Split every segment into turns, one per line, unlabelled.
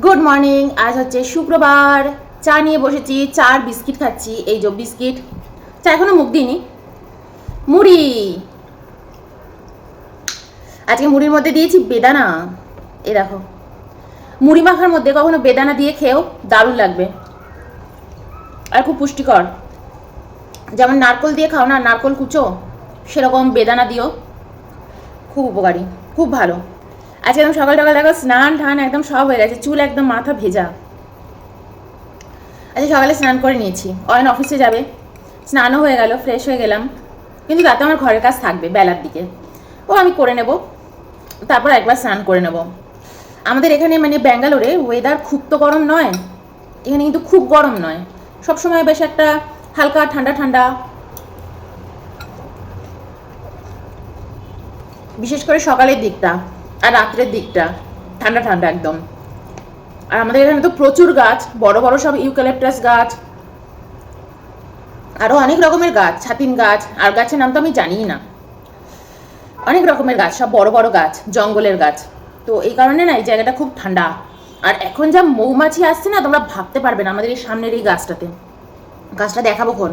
Good morning. আজ হচ্ছে শুক্রবার। চা নিয়ে বসেছি, চার বিস্কিট খাচ্ছি। এই যে বিস্কিট, চা এখনো মুখ দিইনি। মুড়ি, আজকে মুড়ির মধ্যে দিয়েছি বেদানা। এই দেখো, মুড়ি মাখার মধ্যে কখনো বেদানা দিয়ে খেয়েও দারুণ লাগবে আর খুব পুষ্টিকর। যেমন নারকোল দিয়ে খাও না, নারকোল কুচো, সেরকম বেদানা দিও, খুব উপকারী, খুব ভালো। আজকে একদম সকাল সকাল দেখো স্নান ঠান একদম সব হয়ে গেছে, চুল একদম মাথা ভেজা। আজকে সকালে স্নান করে নিয়েছি, অয়ন অফিসে যাবে, স্নানও হয়ে গেল, ফ্রেশ হয়ে গেলাম। কিন্তু রাতে আমার ঘরের কাজ থাকবে বেলার দিকে, ও আমি করে নেব, তারপর একবার স্নান করে নেব। আমাদের এখানে মানে ব্যাঙ্গালোরে ওয়েদার খুব তো গরম নয়, এখানে কিন্তু খুব গরম নয়, সবসময় বেশ একটা হালকা ঠান্ডা ঠান্ডা, বিশেষ করে সকালের দিকটা আর রাত্রের দিকটা ঠান্ডা ঠান্ডা একদম। আর আমাদের এখানে তো প্রচুর গাছ, বড় বড় সব ইউক্যালিপটাস গাছ, আরও অনেক রকমের গাছ, ছাতিম গাছ, আর গাছের নাম তো আমি জানিই না। অনেক রকমের গাছ, সব বড় বড় গাছ, জঙ্গলের গাছ। তো এই কারণে না এই জায়গাটা খুব ঠান্ডা। আর এখন যা মৌমাছি আসছে না, তোমরা ভাবতে পারবে না। আমাদের এই সামনের এই গাছটাতে, গাছটা দেখাবো কোন,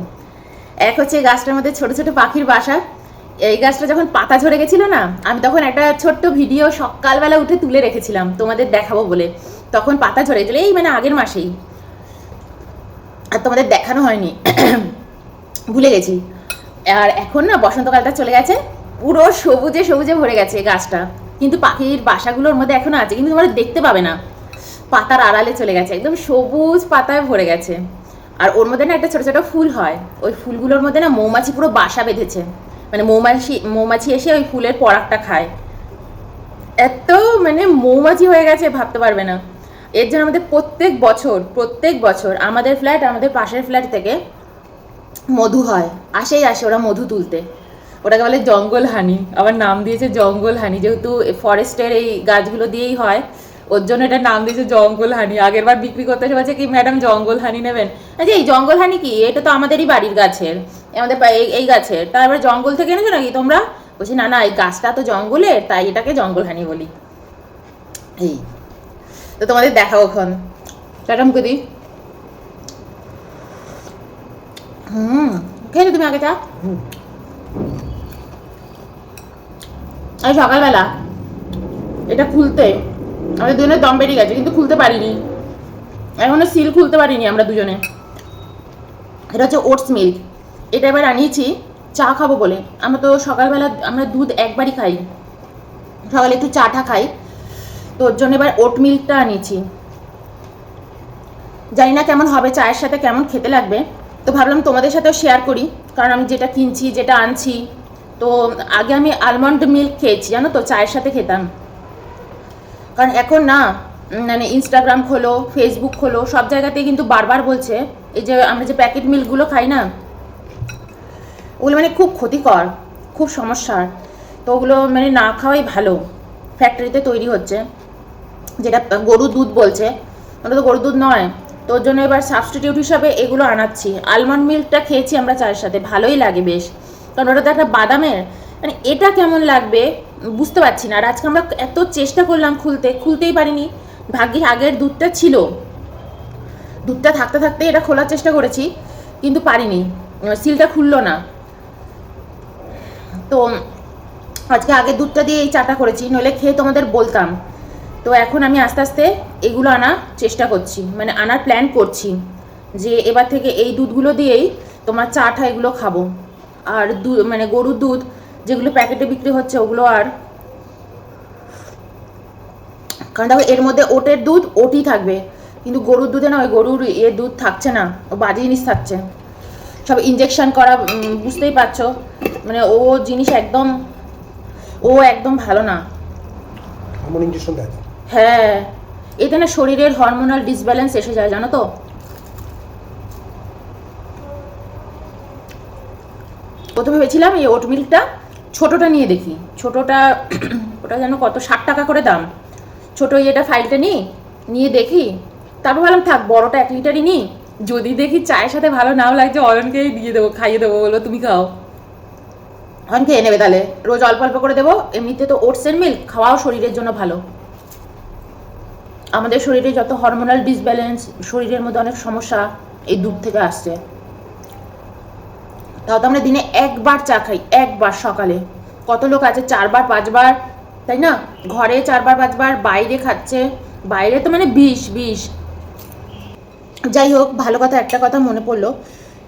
এক হচ্ছে এই গাছটার মধ্যে ছোট ছোট পাখির বাসা। এই গাছটা যখন পাতা ঝরে গেছিল না, আমি তখন একটা ছোট্ট ভিডিও সকালবেলা উঠে তুলে রেখেছিলাম তোমাদের দেখাবো বলে। তখন পাতা ঝরে গেছিল, এই মানে আগের মাসেই, আর তোমাদের দেখানো হয়নি, ভুলে গেছি। আর এখন না বসন্তকালটা চলে গেছে, পুরো সবুজে সবুজে ভরে গেছে গাছটা। কিন্তু পাখির বাসাগুলোর মধ্যে এখনো আছে, কিন্তু তোমরা দেখতে পাবে না, পাতার আড়ালে চলে গেছে, একদম সবুজ পাতায় ভরে গেছে। আর ওর মধ্যে না একটা ছোট ছোট ফুল হয়, ওই ফুলগুলোর মধ্যে না মৌমাছি পুরো বাসা বেঁধেছে, মানে মৌমাছি এসে ওই ফুলের পরাগটা খায়। এত মানে মৌমাছি হয়ে গেছে ভাবতে পারবে না। এর জন্য আমাদের প্রত্যেক বছর আমাদের পাশের ফ্ল্যাট থেকে মধু হয়, আসে ওরা মধু তুলতে। ওটাকে বলে জঙ্গল হানি, আবার নাম দিয়েছে জঙ্গল হানি, যেহেতু ফরেস্টের এই গাছগুলো দিয়েই হয়, ওর জন্য এটা নাম দিয়েছে জঙ্গল হানি। আগের বার বিক্রি করতে এসে বলছে কি ম্যাডাম জঙ্গল হানি নেবেন? আচ্ছা এই জঙ্গল হানি কি? এটা তো আমাদেরই বাড়ির গাছের, আমাদের এই গাছের, তারপরে জঙ্গল থেকে এনেছো নাকি তোমরা? বলছি না না, এই গাছটা তো জঙ্গলের, তাই এটাকে জঙ্গল হানি বলি। এই তো তোমাদের দেখাও এখন, টাটা মুখে দিই। খেয়ে তুমি আগে চা। আমি সকালবেলা এটা খুলতে আমাদের দুজনের দম বেরিয়ে গেছে, কিন্তু খুলতে পারিনি, এখনো সিল খুলতে পারিনি আমরা দুজনে। এটা হচ্ছে ওটস মিল্ক, এটা এবার আনিয়েছি চা খাবো বলে। আমরা তো সকালবেলা আমরা দুধ একবারই খাই, সকালে একটু চাটা খাই, তো ওর জন্য এবার ওট মিল্কটা আনিয়েছি। জানি না কেমন হবে, চায়ের সাথে কেমন খেতে লাগবে, তো ভাবলাম তোমাদের সাথেও শেয়ার করি। কারণ আমি যেটা কিনছি, যেটা আনছি, তো আগে আমি আলমন্ড মিল্ক খেয়েছি জানো তো, চায়ের সাথে খেতাম। কারণ এখন না মানে ইনস্টাগ্রাম খোলো, ফেসবুক খোলো, সব জায়গাতেই কিন্তু বারবার বলছে এই যে আমরা যে প্যাকেট মিল্কগুলো খাই না, ওগুলো মানে খুব ক্ষতিকর, খুব সমস্যার। তো ওগুলো মানে না খাওয়াই ভালো, ফ্যাক্টরিতে তৈরি হচ্ছে, যেটা গরুর দুধ বলছে, ওটা তো গরুর দুধ নয়। তো ওর জন্য এবার সাবস্টিটিউট হিসাবে এগুলো আনাচ্ছি। আলমন্ড মিল্কটা খেয়েছি আমরা চায়ের সাথে, ভালোই লাগে বেশ, কারণ ওটা তো একটা বাদামের, মানে এটা কেমন লাগবে বুঝতে পারছি না। আর আজকে আমরা এত চেষ্টা করলাম খুলতেই পারিনি। ভাগ্যিস আগের দুধটা ছিল, দুধটা থাকতে থাকতে এটা খোলার চেষ্টা করেছি, কিন্তু পারিনি, সিলটা খুললো না। তো আজকে আগের দুধটা দিয়ে এই চাটা করেছি, নইলে খেয়ে তোমাদের বলতাম। তো এখন আমি আস্তে আস্তে এগুলো আনার চেষ্টা করছি, মানে আনার প্ল্যান করছি, যে এবার থেকে এই দুধগুলো দিয়েই তোমার চাটা এগুলো খাবো। আর মানে গরুর দুধ যেগুলো প্যাকেটে বিক্রি হচ্ছে ওগুলো আর, কারণ দেখো এর মধ্যে ওটের দুধ ওটই থাকবে, কিন্তু গরুর দুধে না ওই গরুর দুধ থাকছে না, ও বাজে জিনিস থাকছে, সব ইঞ্জেকশন করা, বুঝতেই পারছো, মানে ও জিনিস একদম ভালো না। হ্যাঁ, এতে না শরীরের হরমোনাল ডিসব্যালেন্স এসে যায় জানো তো। প্রথমে ভেবেছিলাম এই ওট মিল্কটা ছোটোটা নিয়ে দেখি, ছোটোটা ওটা যেন কত 60 টাকা করে দাম, ছোটো ইয়েটা ফাইলটা নিয়ে দেখি। তারপর ভাবলাম থাক বড়টা 1 লিটারই নিই, যদি দেখি চায়ের সাথে ভালো নাও লাগছে অয়নকেই দিয়ে দেবো, খাইয়ে দেবো, বলো তুমি খাও, অয়ন খেয়ে নেবে, তাহলে রোজ অল্প অল্প করে দেবো। এমনিতে তো ওটসের মিল্ক খাওয়াও শরীরের জন্য ভালো। আমাদের শরীরে যত হরমোনাল ডিসব্যালেন্স, শরীরের মধ্যে অনেক সমস্যা এই দুধ থেকে আসছে। তাও তো আমরা দিনে একবার চা খাই, একবার সকালে। কত লোক আছে 4বার 5বার, তাই না? ঘরে 4বার 5বার, বাইরে খাচ্ছে। বাইরে তো মানে বিষ। যাই হোক, ভালো কথা, একটা কথা মনে পড়লো।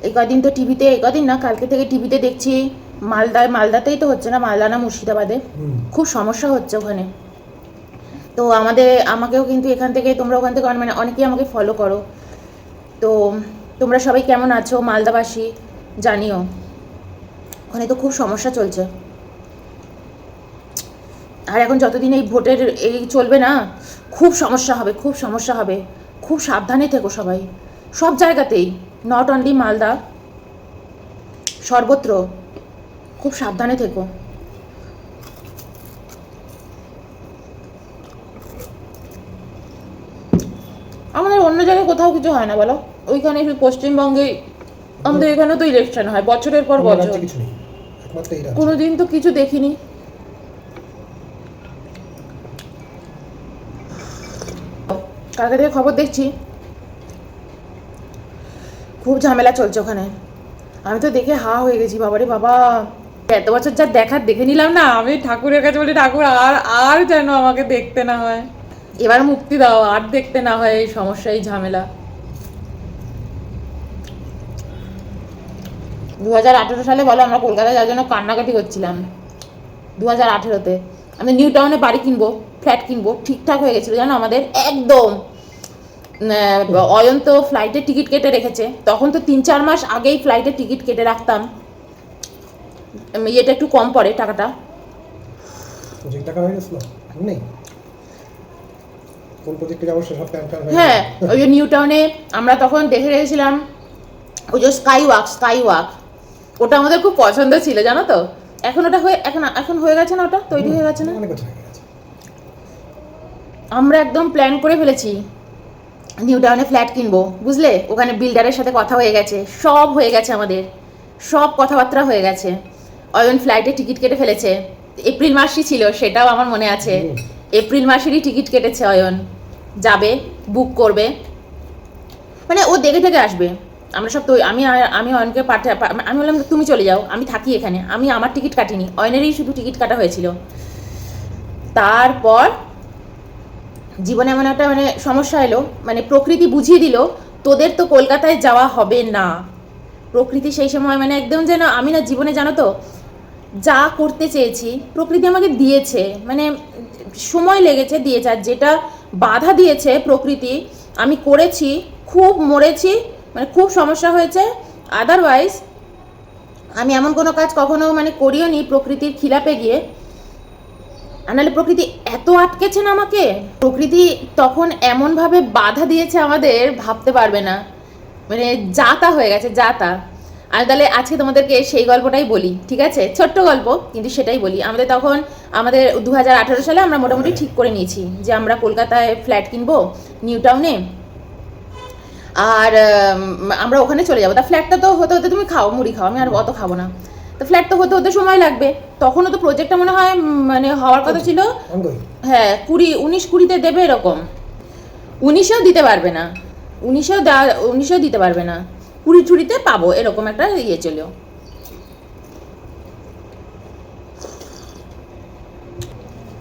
এই কদিন তো টিভিতে, এই কদিন না, কালকে থেকে টিভিতে দেখছি মালদাতেই তো হচ্ছে না, মালদা না মুর্শিদাবাদে খুব সমস্যা হচ্ছে ওখানে। তো আমাকেও কিন্তু এখান থেকে, তোমরা ওখান থেকে মানে অনেকেই আমাকে ফলো করো, তো তোমরা সবাই কেমন আছো মালদাবাসী জানিও। ওখানে তো খুব সমস্যা চলছে। আর এখন যতদিন এই ভোটের এই চলবে না, খুব সমস্যা হবে। খুব সাবধানে থেকো সবাই, সব জায়গাতেই, নট অনলি মালদা, সর্বত্র খুব সাবধানে থেকো। আমাদের অন্য জায়গায় কোথাও কিছু হয় না বলো, ওইখানে পশ্চিমবঙ্গে আমাদের এখানে তো ইলেকশন হয় বছরের পর বছর, কোনোদিন তো কিছু দেখিনি। কালকে থেকে খবর দেখছি খুব ঝামেলা চলছে ওখানে। আমি তো দেখে হা হয়ে গেছি, বাবারে বাবা, এত বছর যা দেখার দেখে নিলাম না। আমি ঠাকুরের কাছে বলি, ঠাকুর আর যেন আমাকে দেখতে না হয়, এবার মুক্তি দাও, আর দেখতে না হয় এই সমস্যা, এই ঝামেলা। 2018 সালে বলো, আমরা কলকাতায় যাওয়ার জন্য কান্নাকাটি করছিলাম। 2018-তে আমি নিউ টাউনে বাড়ি কিনবো, ফ্ল্যাট কিনবো, ঠিকঠাক হয়ে গেছিলো জানো আমাদের একদম। অয়ন্ত ফ্লাইটের টিকিট কেটে রেখেছে, তখন তো 3-4 মাস আগেই ফ্লাইটের টিকিট কেটে রাখতাম, এটা একটু কম পড়ে টাকাটা। হ্যাঁ, ওই নিউ টাউনে আমরা তখন দেখে রেখেছিলাম, ওই যে স্কাই ওয়াক, ওটা আমাদের খুব পছন্দ ছিল জানো তো। এখন ওটা এখন হয়ে গেছে না, ওটা তৈরি হয়ে গেছে না। আমরা একদম প্ল্যান করে ফেলেছি নিউ টাউনে ফ্ল্যাট কিনবো, বুঝলে। ওখানে বিল্ডারের সাথে কথা হয়ে গেছে, সব হয়ে গেছে, আমাদের সব কথাবার্তা হয়ে গেছে। অয়ন ফ্লাইটে টিকিট কেটে ফেলেছে, এপ্রিল মাসই ছিল, সেটাও আমার মনে আছে। এপ্রিল মাসেরই টিকিট কেটেছে অয়ন, যাবে, বুক করবে, মানে ও দেখে আসবে। আমরা সব তো, আমি অয়নকে আমি বললাম তুমি চলে যাও, আমি থাকি এখানে, আমি আমার টিকিট কাটিনি, অয়নেরই শুধু টিকিট কাটা হয়েছিল। তারপর জীবনে এমন একটা মানে সমস্যা এলো, মানে প্রকৃতি বুঝিয়ে দিল তোদের তো কলকাতায় যাওয়া হবে না। প্রকৃতি সেই সময় মানে একদম যেন, আমি না জীবনে জানো তো যা করতে চেয়েছি প্রকৃতি আমাকে দিয়েছে, মানে সময় লেগেছে দিয়েছে, আর যেটা বাধা দিয়েছে প্রকৃতি আমি করেছি, খুব মরেছি, মানে খুব সমস্যা হয়েছে। আদারওয়াইজ আমি এমন কোনো কাজ কখনো মানে করিও নি প্রকৃতির খিলাপে গিয়ে। নাহলে প্রকৃতি এত আটকেছে না আমাকে, প্রকৃতি তখন এমনভাবে বাধা দিয়েছে আমাদের ভাবতে পারবে না, মানে যা তা হয়ে গেছে, যা তা। আমি তাহলে আজকে তোমাদেরকে সেই গল্পটাই বলি, ঠিক আছে, ছোট্ট গল্প কিন্তু সেটাই বলি। আমাদের 2018 সালে আমরা মোটামুটি ঠিক করে নিয়েছি যে আমরা কলকাতায় ফ্ল্যাট কিনবো নিউ টাউনে, আর আমরা ওখানে চলে যাবো। তা ফ্ল্যাটটা তো হতে হতে, তুমি খাও, মুড়ি খাও, আমি আর অত খাবো না, তো ফ্ল্যাট তো হতে হতে সময় লাগবে। তখনও তো প্রজেক্টটা মনে হয় মানে হওয়ার কথা ছিল, হ্যাঁ 19-20-তে দেবে এরকম, 19-এও দিতে পারবে না, 19-এও দিতে পারবে না, 20-20-তে পাবো এরকম একটা ইয়ে ছিল।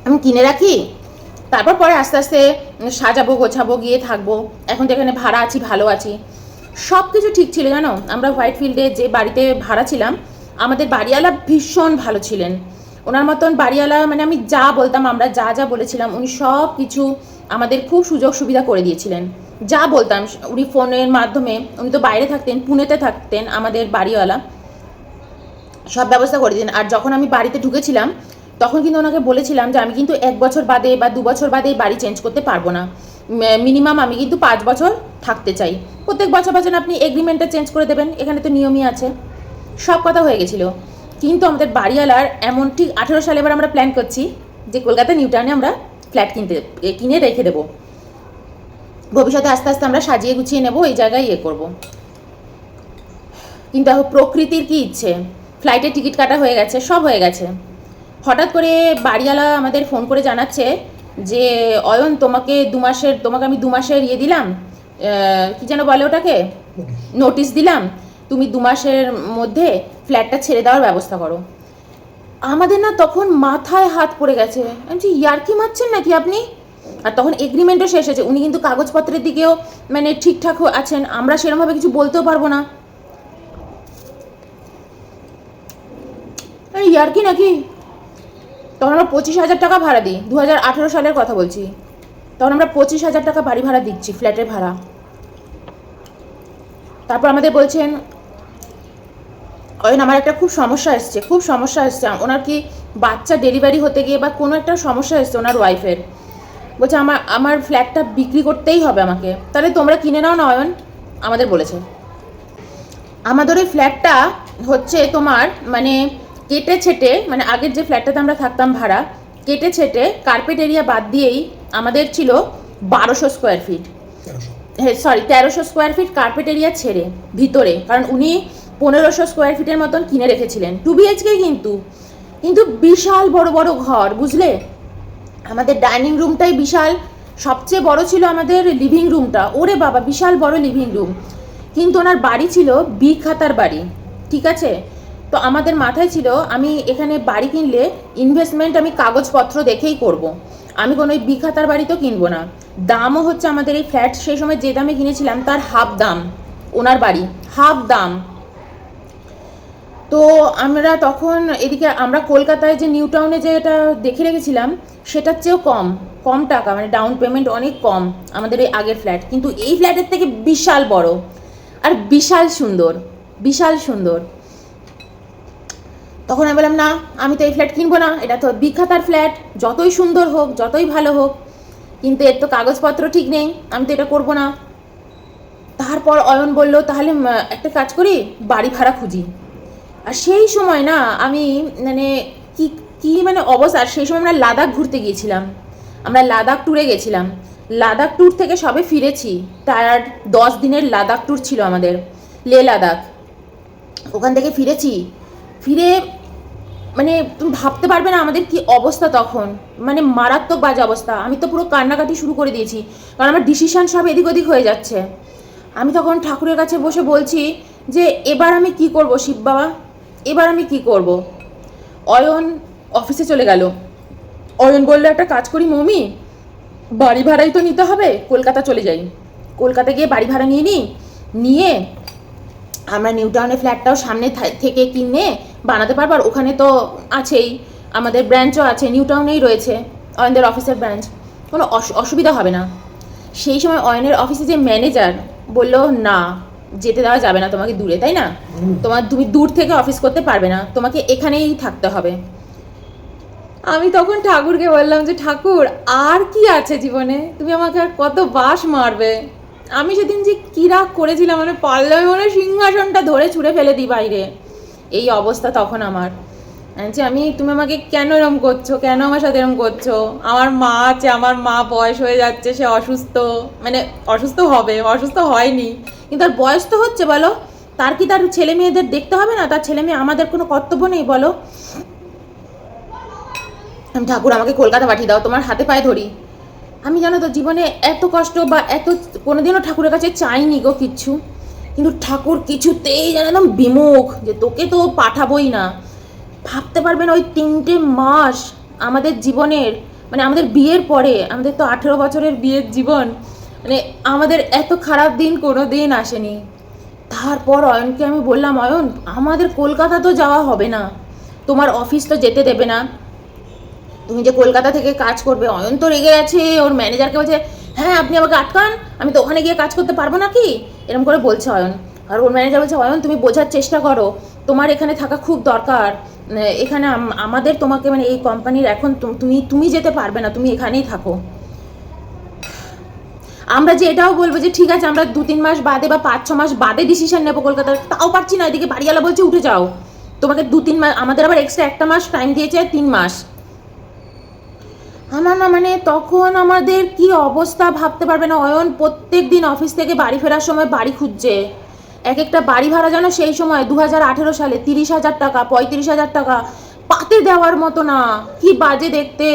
আমি কিনে রাখি, তারপর পরে আস্তে আস্তে সাজাবো, গোছাবো, গিয়ে থাকবো। এখন তো এখানে ভাড়া আছি, ভালো আছি, সব কিছু ঠিক ছিল জানো। আমরা হোয়াইট ফিল্ডে যে বাড়িতে ভাড়া ছিলাম, আমাদের বাড়িওয়ালা ভীষণ ভালো ছিলেন। ওনার মতন বাড়িওয়ালা, মানে আমি যা বলতাম, আমরা যা যা বলেছিলাম, উনি সব কিছু আমাদের খুব সুযোগ সুবিধা করে দিয়েছিলেন। যা বলতাম উনি ফোনের মাধ্যমে, উনি তো বাইরে থাকতেন, পুনেতে থাকতেন আমাদের বাড়িওয়ালা, সব ব্যবস্থা করে দিন। আর যখন আমি বাড়িতে ঢুকেছিলাম তখন কিন্তু ওনাকে বলেছিলাম যে আমি কিন্তু 1 বছর বাদে বা 2 বছর বাদে বাড়ি চেঞ্জ করতে পারবো না, মিনিমাম আমি কিন্তু 5 বছর থাকতে চাই, প্রত্যেক বছর বছর আপনি এগ্রিমেন্টটা চেঞ্জ করে দেবেন, এখানে তো নিয়মই আছে। সব কথা হয়ে গেছিলো, কিন্তু আমাদের বাড়িওয়ালার এমন, ঠিক 18 সালে এবার আমরা প্ল্যান করছি যে কলকাতা নিউ টাউনে আমরা ফ্ল্যাট কিনে রেখে দেবো, ভবিষ্যতে আস্তে আস্তে আমরা সাজিয়ে গুছিয়ে নেবো, এই জায়গায় ইয়ে করবো। কিন্তু প্রকৃতির কি ইচ্ছে, ফ্লাইটের টিকিট কাটা হয়ে গেছে, সব হয়ে গেছে। হঠাৎ করে বাড়িওয়ালা আমাদের ফোন করে জানাচ্ছে যে অয়ন তোমাকে আমি 2 মাসের ইয়ে দিলাম, কি যেন বলে ওটাকে, নোটিশ দিলাম, তুমি 2 মাসের মধ্যে ফ্ল্যাটটা ছেড়ে দেওয়ার ব্যবস্থা করো। আমাদের না তখন মাথায় হাত পড়ে গেছে, আমি বলছি ইয়ার্কি মারছেন নাকি আপনি? আর তখন এগ্রিমেন্টও শেষ হয়েছে, উনি কিন্তু কাগজপত্রের দিকেও মানে ঠিকঠাক আছেন, আমরা সেরকমভাবে কিছু বলতেও পারবো না। ইয়ার্কি নাকি? তখন আমরা 25,000 টাকা ভাড়া দিই, 2018 সালের কথা বলছি। তখন আমরা 25,000 টাকা বাড়ি ভাড়া দিচ্ছি, ফ্ল্যাটের ভাড়া। তারপর আমাদের বলছেন অয়ন আমার একটা খুব সমস্যা এসছে, ওনার কি বাচ্চা ডেলিভারি হতে গিয়ে বা কোনো একটা সমস্যা এসছে ওনার ওয়াইফের, বলছে আমার ফ্ল্যাটটা বিক্রি করতেই হবে আমাকে, তাহলে তোমরা কিনে নাও না অয়ন, আমাদের বলেছে। আমাদের ওই ফ্ল্যাটটা হচ্ছে তোমার মানে কেটে ছেটে, মানে আগের যে ফ্ল্যাটটাতে আমরা থাকতাম ভাড়া, কেটে ছেটে কার্পেট এরিয়া বাদ দিয়েই আমাদের ছিল 1200 স্কোয়ার ফিট, হ্যাঁ sorry 1300 square feet carpet area ছেড়ে ভিতরে, কারণ উনি 1500 স্কোয়ার ফিটের মতন কিনে রেখেছিলেন, 2 BHK কিন্তু বিশাল বড় বড় ঘর, বুঝলে? আমাদের ডাইনিং রুমটাই বিশাল, সবচেয়ে বড় ছিল আমাদের লিভিং রুমটা, ওরে বাবা বিশাল বড় লিভিং রুম। কিন্তু ওনার বাড়ি ছিল খাতার বাড়ি, ঠিক আছে? তো আমাদের মাথায় ছিল আমি এখানে বাড়ি কিনলে ইনভেস্টমেন্ট আমি কাগজপত্র দেখেই করব। আমি কোনো ওই খাতার বাড়ি তো কিনবো না। দামও হচ্ছে আমাদের এই ফ্ল্যাট সেই সময় যে দামে কিনেছিলাম তার হাফ দাম, ওনার বাড়ি হাফ দাম। তো আমরা তখন এদিকে আমরা কলকাতায় যে নিউ টাউনে যে এটা দেখে রেখেছিলাম সেটার চেয়েও কম টাকা, মানে ডাউন পেমেন্ট অনেক কম আমাদের এই আগের ফ্ল্যাট, কিন্তু এই ফ্ল্যাটের থেকে বিশাল বড় আর বিশাল সুন্দর। তখন আমি বললাম না, আমি তো এই ফ্ল্যাট কিনবো না, এটা তো বিখ্যাতার ফ্ল্যাট, যতই সুন্দর হোক যতই ভালো হোক, কিন্তু এর তো কাগজপত্র ঠিক নেই, আমি তো এটা করবো না। তারপর অয়ন বলল তাহলে একটা কাজ করি, বাড়ি ভাড়া খুঁজি। আর সেই সময় না আমি মানে কি মানে অবস্থা, সেই সময় আমরা লাদাখ ঘুরতে গিয়েছিলাম, আমরা লাদাখ ট্যুরে গেছিলাম, লাদাখ ট্যুর থেকে সবে ফিরেছি, টায়ার্ড, 10 দিনের লাদাখ ট্যুর ছিল আমাদের, লে লাদাখ। ওখান থেকে ফিরে মানে তুমি ভাবতে পারবে না আমাদের কি অবস্থা তখন, মানে মারাত্মক বাজে অবস্থা। আমি তো পুরো কান্নাকাটি শুরু করে দিয়েছি, কারণ আমার ডিসিশন সব এদিক ওদিক হয়ে যাচ্ছে। আমি তখন ঠাকুরের কাছে বসে বলছি যে এবার আমি কি করব শিব বাবা, এবার আমি কি করব। অয়ন অফিসে চলে গেল, অয়ন বললো একটা কাজ করি মমি, বাড়ি ভাড়াই তো নিতে হবে, কলকাতা চলে যাই, কলকাতা গিয়ে বাড়ি ভাড়া নিয়ে আমরা নিউ টাউনে ফ্ল্যাটটাও সামনে থেকে কিনে বানাতে পারবো, আর ওখানে তো আছেই আমাদের ব্রাঞ্চও আছে, নিউ টাউনেই রয়েছে অয়নদের অফিসের ব্রাঞ্চ, কোনো অসুবিধা হবে না। সেই সময় অয়নের অফিসে যে ম্যানেজার বললো না, যেতে দেওয়া যাবে না তোমাকে দূরে, তাই না? তুমি দূর থেকে অফিস করতে পারবে না, তোমাকে এখানেই থাকতে হবে। আমি তখন ঠাকুরকে বললাম যে ঠাকুর আর কি আছে জীবনে, তুমি আমাকে আর কত বাস মারবে। আমি সেদিন যে কী রাগ করেছিলাম, মানে পারলে আমি মনে সিংহাসনটা ধরে ছুঁড়ে ফেলে দিই বাইরে, এই অবস্থা তখন আমার। যে তুমি আমাকে কেন এরম করছো, কেন আমার সাথে এরম করছো? আমার মা আছে, আমার মা বয়স হয়ে যাচ্ছে, সে অসুস্থ, মানে অসুস্থ হয়নি কিন্তু তার বয়স তো হচ্ছে, বলো তার কি তার ছেলে মেয়েদের দেখতে হবে না? তার ছেলে মেয়ে আমাদের কোনো কর্তব্য নেই বলো? ঠাকুর আমাকে কলকাতা পাঠিয়ে দাও, তোমার হাতে পায়ে ধরি। আমি জানো তো জীবনে এত কষ্ট বা এত কোনোদিনও ঠাকুরের কাছে চাইনি গো কিচ্ছু, কিন্তু ঠাকুর কিছুতেই যেন একদম বিমুখ, যে তোকে তো পাঠাবোই না। ভাবতে পারবেন ওই 3টে মাস আমাদের জীবনের, মানে আমাদের বিয়ের পরে, আমাদের তো 18 বছরের বিয়ের জীবন, মানে আমাদের এত খারাপ দিন কোনো দিন আসেনি। তারপর অয়নকে আমি বললাম অয়ন আমাদের কলকাতা তো যাওয়া হবে না, তোমার অফিস তো যেতে দেবে না, তুমি যে কলকাতা থেকে কাজ করবে। অয়ন তো রেগে আছে, ওর ম্যানেজারকে বলছে হ্যাঁ আপনি আমাকে আটকান, আমি তো ওখানে গিয়ে কাজ করতে পারবো না কি, এরকম করে বলছে অয়ন। আর ওর ম্যানেজার বলছে অয়ন তুমি বোঝার চেষ্টা করো, তোমার এখানে থাকা খুব দরকার, এখানে আমাদের তোমাকে মানে এই কোম্পানির এখন তুমি যেতে পারবে না, তুমি এখানেই থাকো। আমরা যে এটাও বলবো যে ঠিক আছে আমরা 2-3 মাস বাদে বা 5-6 মাস বাদে ডিসিশন নেবো কলকাতার, তাও পারছি না। এদিকে বাড়িওয়ালা বলছে উঠে যাও, তোমাকে 2-3 মাস, আমাদের আবার এক্সট্রা 1 মাস টাইম দিয়েছে, 3 মাস। আমার না মানে তখন আমাদের কি অবস্থা ভাবতে পারবে না। অয়ন প্রত্যেক দিন অফিস থেকে বাড়ি ফেরার সময় বাড়ি খুঁজছে, এক একটা বাড়ি ভাড়া যেন সেই সময় 2018 সালে 30,000 টাকা 35,000 টাকা, পাতে দেওয়ার মতো না, কি বাজে দেখতে।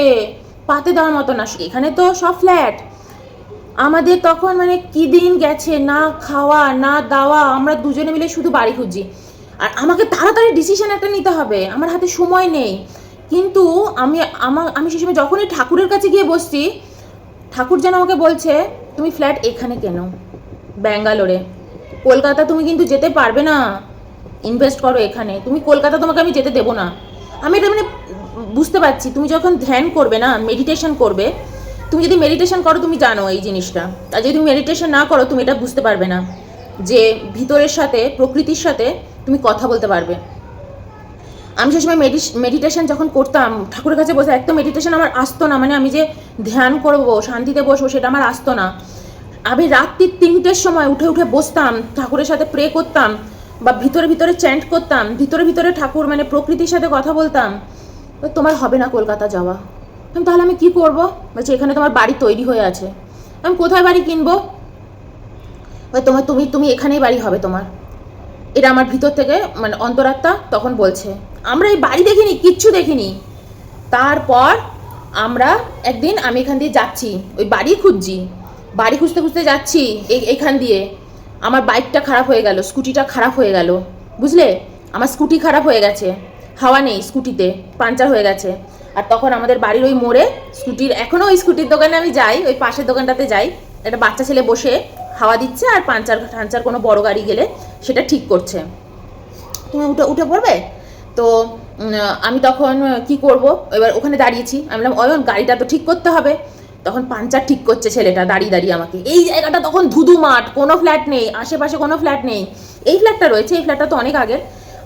পাতে দেওয়ার মতো না। এখানে তো সব ফ্ল্যাট। আমাদের তখন মানে কি দিন গেছে, না খাওয়া না দাওয়া, আমরা দুজনে মিলে শুধু বাড়ি খুঁজছি। আর আমাকে তাড়াতাড়ি ডিসিশন একটা নিতে হবে, আমার হাতে সময় নেই। কিন্তু আমি সে সময় যখনই ঠাকুরের কাছে গিয়ে বসছি, ঠাকুর যেন আমাকে বলছে তুমি ফ্ল্যাট এখানে কেন, ব্যাঙ্গালোরে, কলকাতা তুমি কিন্তু যেতে পারবে না, ইনভেস্ট করো এখানে, তুমি কলকাতা তোমাকে আমি যেতে দেবো না। আমি এটা মানে বুঝতে পারছি, তুমি যখন ধ্যান করবে না, মেডিটেশন করবে, তুমি যদি মেডিটেশন করো তুমি জানো এই জিনিসটা, আর যদি তুমি মেডিটেশন না করো তুমি এটা বুঝতে পারবে না যে ভিতরের সাথে, প্রকৃতির সাথে তুমি কথা বলতে পারবে। আমি সেসময় মেডিটেশন যখন করতাম ঠাকুরের কাছে বসে, একদম মেডিটেশন আমার আসতো না, মানে আমি যে ধ্যান করবো, শান্তিতে বসবো, সেটা আমার আসতো না। আমি রাত্রি 3টের সময় উঠে উঠে বসতাম, ঠাকুরের সাথে প্রে করতাম, বা ভিতরে ভিতরে চ্যান্ট করতাম, ভিতরে ভিতরে ঠাকুর মানে প্রকৃতির সাথে কথা বলতাম। তোমার হবে না কলকাতা যাওয়া। তাহলে আমি কি করবো? বলছি এখানে তোমার বাড়ি তৈরি হয়ে আছে, আমি কোথায় বাড়ি কিনবো? তোমার তুমি এখানেই বাড়ি হবে তোমার। এটা আমার ভিতর থেকে মানে অন্তরাত্মা তখন বলছে। আমরা এই বাড়ি দেখিনি, কিচ্ছু দেখিনি। তারপর আমরা একদিন, আমি এখান দিয়ে যাচ্ছি, ওই বাড়ি খুঁজছি, বাড়ি খুঁজতে খুঁজতে যাচ্ছি এইখান দিয়ে, আমার বাইকটা খারাপ হয়ে গেল, স্কুটিটা খারাপ হয়ে গেল, বুঝলে? আমার স্কুটি খারাপ হয়ে গেছে, হাওয়া নেই স্কুটিতে, পাঞ্চার হয়ে গেছে। আর তখন আমাদের বাড়ির ওই মোড়ে স্কুটির, এখনও ওই স্কুটির দোকানে আমি যাই, ওই পাশের দোকানটাতে যাই, একটা বাচ্চা ছেলে বসে হাওয়া দিচ্ছে আর পাঞ্চার কোনো বড় গাড়ি গেলে সেটা ঠিক করছে। তুমি উঠে পড়বে তো। আমি তখন কি করব, এবার ওখানে দাঁড়িয়েছি, আমি বললাম অয়ন গাড়িটা তো ঠিক করতে হবে। তখন পাঞ্চার ঠিক করছে ছেলেটা দাঁড়িয়ে দাঁড়িয়ে আমাকে। এই জায়গাটা তখন ধুধু মাঠ, কোনো ফ্ল্যাট নেই আশেপাশে, কোনো ফ্ল্যাট নেই। এই ফ্ল্যাটটা রয়েছে, এই ফ্ল্যাটটা তো অনেক আগের।